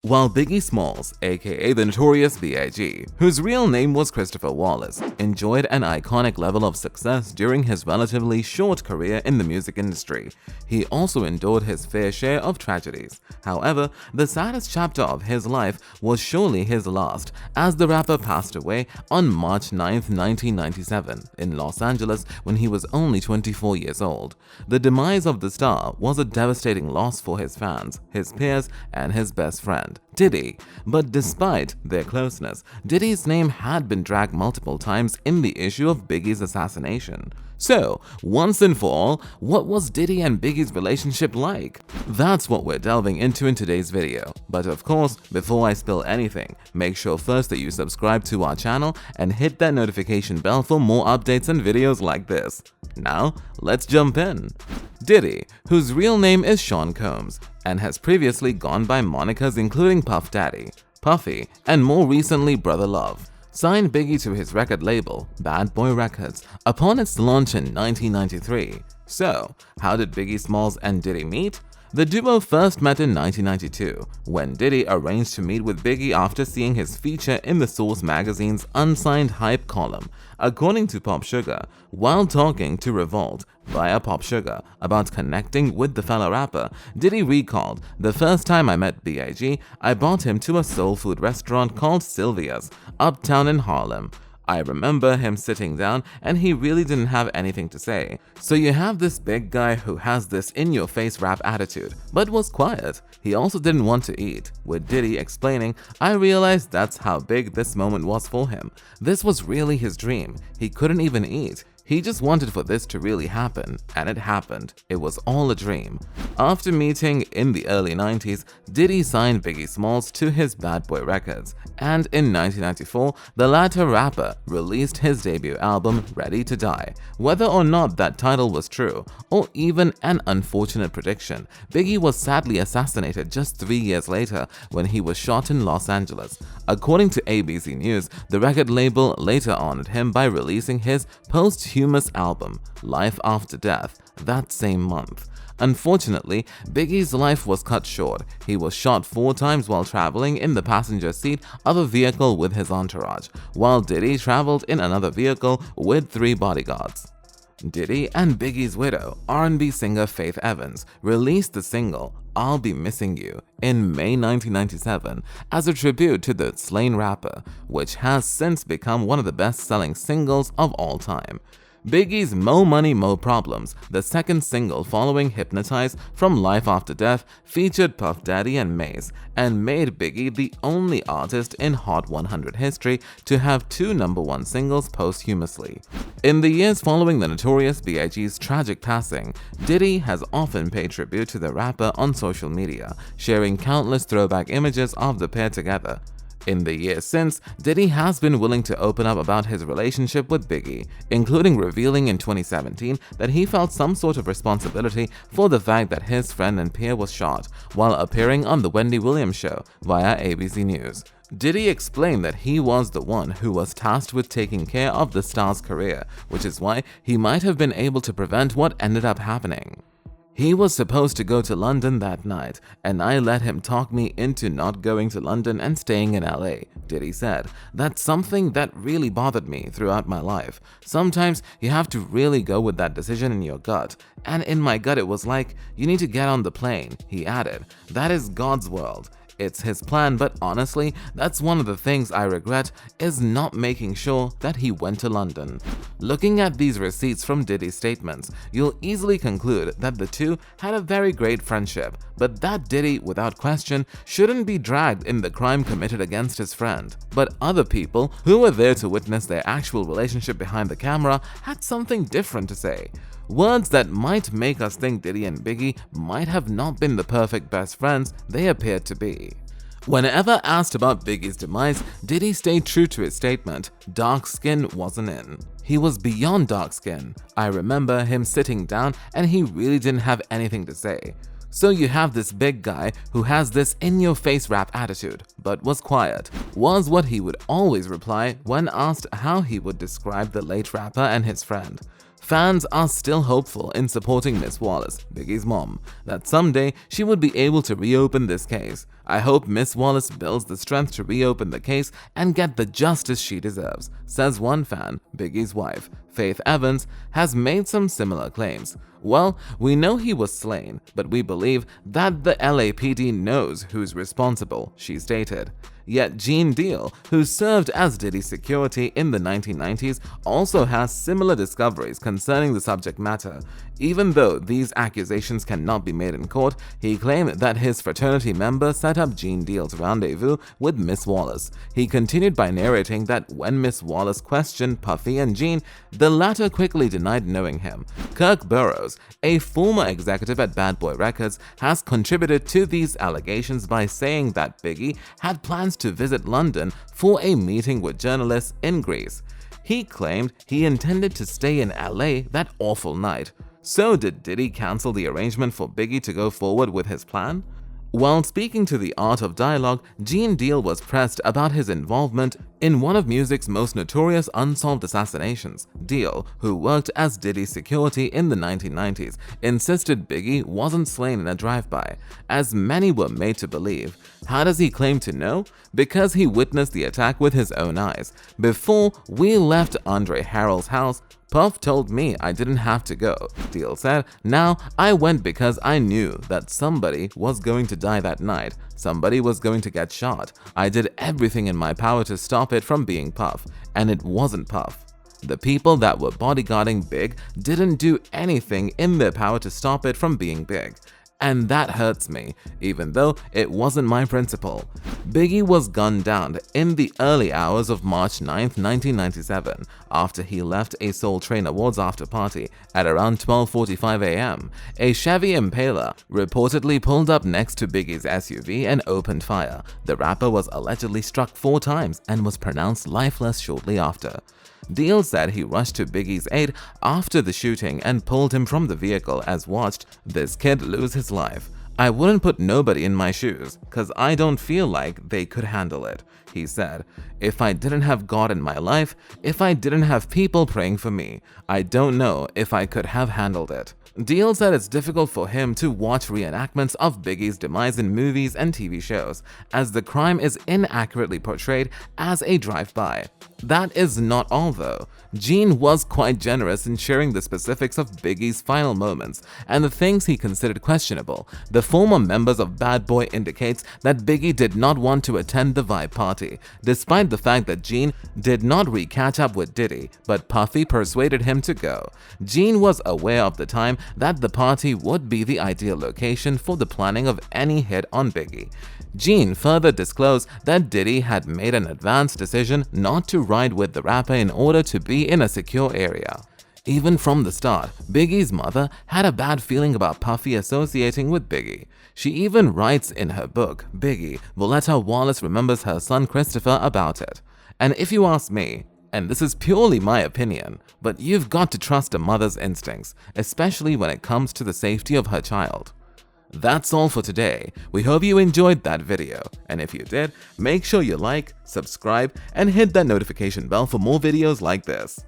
While Biggie Smalls, aka the notorious B.I.G, whose real name was Christopher Wallace, enjoyed an iconic level of success during his relatively short career in the music industry, he also endured his fair share of tragedies. However, the saddest chapter of his life was surely his last, as the rapper passed away on March 9, 1997, in Los Angeles when he was only 24 years old. The demise of the star was a devastating loss for his fans, his peers, and his best friend, Diddy. But despite their closeness, Diddy's name had been dragged multiple times in the issue of Biggie's assassination. So, once and for all, what was Diddy and Biggie's relationship like? That's what we're delving into in today's video. But of course, before I spill anything, make sure first that you subscribe to our channel and hit that notification bell for more updates and videos like this. Now, let's jump in. Diddy, whose real name is Sean Combs, and has previously gone by monikers including Puff Daddy, Puffy, and more recently Brother Love, signed Biggie to his record label, Bad Boy Records, upon its launch in 1993. So, how did Biggie Smalls and Diddy meet? The duo first met in 1992, when Diddy arranged to meet with Biggie after seeing his feature in the Source magazine's Unsigned Hype column. According to PopSugar, while talking to Revolt via PopSugar about connecting with the fellow rapper, Diddy recalled, "The first time I met B.I.G, I brought him to a soul food restaurant called Sylvia's, uptown in Harlem. I remember him sitting down and he really didn't have anything to say. So you have this big guy who has this in-your-face rap attitude, but was quiet. He also didn't want to eat," with Diddy explaining, "I realized that's how big this moment was for him. This was really his dream. He couldn't even eat. He just wanted for this to really happen, and it happened. It was all a dream." After meeting in the early 90s, Diddy signed Biggie Smalls to his Bad Boy Records, and in 1994, the latter rapper released his debut album, Ready to Die. Whether or not that title was true, or even an unfortunate prediction, Biggie was sadly assassinated just 3 years later when he was shot in Los Angeles. According to ABC News, the record label later honored him by releasing his posthumous album, Life After Death, that same month. Unfortunately, Biggie's life was cut short. He was shot 4 times while traveling in the passenger seat of a vehicle with his entourage, while Diddy traveled in another vehicle with 3 bodyguards. Diddy and Biggie's widow, R&B singer Faith Evans, released the single I'll Be Missing You in May 1997 as a tribute to the slain rapper, which has since become one of the best-selling singles of all time. Biggie's Mo Money Mo Problems, the second single following Hypnotize from Life After Death, featured Puff Daddy and Mace and made Biggie the only artist in Hot 100 history to have 2 #1 singles posthumously. In the years following the notorious B.I.G's tragic passing, Diddy has often paid tribute to the rapper on social media, sharing countless throwback images of the pair together. In the years since, Diddy has been willing to open up about his relationship with Biggie, including revealing in 2017 that he felt some sort of responsibility for the fact that his friend and peer was shot while appearing on The Wendy Williams Show via ABC News. Diddy explained that he was the one who was tasked with taking care of the star's career, which is why he might have been able to prevent what ended up happening. "He was supposed to go to London that night, and I let him talk me into not going to London and staying in LA, Diddy said. "That's something that really bothered me throughout my life. Sometimes you have to really go with that decision in your gut. And in my gut it was like, you need to get on the plane," he added. "That is God's world. It's his plan, but honestly, that's one of the things I regret is not making sure that he went to London." Looking at these receipts from Diddy's statements, you'll easily conclude that the two had a very great friendship, but that Diddy, without question, shouldn't be dragged in the crime committed against his friend. But other people who were there to witness their actual relationship behind the camera had something different to say. Words that might make us think Diddy and Biggie might have not been the perfect best friends they appeared to be. Whenever asked about Biggie's demise, Diddy stayed true to his statement, dark skin wasn't in. He was beyond dark skin. I remember him sitting down and he really didn't have anything to say. So you have this big guy who has this in-your-face rap attitude, but was quiet, was what he would always reply when asked how he would describe the late rapper and his friend. Fans are still hopeful in supporting Miss Wallace, Biggie's mom, that someday she would be able to reopen this case. I hope Miss Wallace builds the strength to reopen the case and get the justice she deserves, says one fan. Biggie's wife, Faith Evans, has made some similar claims. Well, we know he was slain, but we believe that the LAPD knows who's responsible, she stated. Yet Gene Deal, who served as Diddy's security in the 1990s, also has similar discoveries concerning the subject matter. Even though these accusations cannot be made in court, he claimed that his fraternity member set up Gene Deal's rendezvous with Miss Wallace. He continued by narrating that when Miss Wallace questioned Puffy and Gene, the latter quickly denied knowing him. Kirk Burroughs, a former executive at Bad Boy Records, has contributed to these allegations by saying that Biggie had plans to visit London for a meeting with journalists in Greece. He claimed he intended to stay in LA that awful night. So did Diddy cancel the arrangement for Biggie to go forward with his plan? While speaking to The Art of Dialogue, Gene Deal was pressed about his involvement in one of music's most notorious unsolved assassinations. Deal, who worked as Diddy's security in the 1990s, insisted Biggie wasn't slain in a drive-by, as many were made to believe. How does he claim to know? Because he witnessed the attack with his own eyes. Before we left Andre Harrell's house, Puff told me I didn't have to go, Deal said. Now, I went because I knew that somebody was going to die that night. Somebody was going to get shot. I did everything in my power to stop it from being Puff, and it wasn't Puff. The people that were bodyguarding Big didn't do anything in their power to stop it from being Big. And that hurts me, even though it wasn't my principle. Biggie was gunned down in the early hours of March 9, 1997, after he left a Soul Train Awards after party at around 12:45 a.m. A Chevy Impala reportedly pulled up next to Biggie's SUV and opened fire. The rapper was allegedly struck 4 times and was pronounced lifeless shortly after. Deal said he rushed to Biggie's aid after the shooting and pulled him from the vehicle as watched this kid lose his life. I wouldn't put nobody in my shoes, cause I don't feel like they could handle it, he said. If I didn't have God in my life, if I didn't have people praying for me, I don't know if I could have handled it. Deal said it's difficult for him to watch reenactments of Biggie's demise in movies and TV shows, as the crime is inaccurately portrayed as a drive-by. That is not all though. Gene was quite generous in sharing the specifics of Biggie's final moments and the things he considered questionable. The former members of Bad Boy indicates that Biggie did not want to attend the vibe party, despite the fact that Gene did not re-catch up with Diddy, but Puffy persuaded him to go. Gene was aware of the time that the party would be the ideal location for the planning of any hit on Biggie. Gene further disclosed that Diddy had made an advanced decision not to ride with the rapper in order to be in a secure area. Even from the start, Biggie's mother had a bad feeling about Puffy associating with Biggie. She even writes in her book, Biggie, Violetta Wallace remembers her son Christopher about it. And if you ask me, and this is purely my opinion, but you've got to trust a mother's instincts, especially when it comes to the safety of her child. That's all for today. We hope you enjoyed that video, and if you did, make sure you like, subscribe, and hit that notification bell for more videos like this.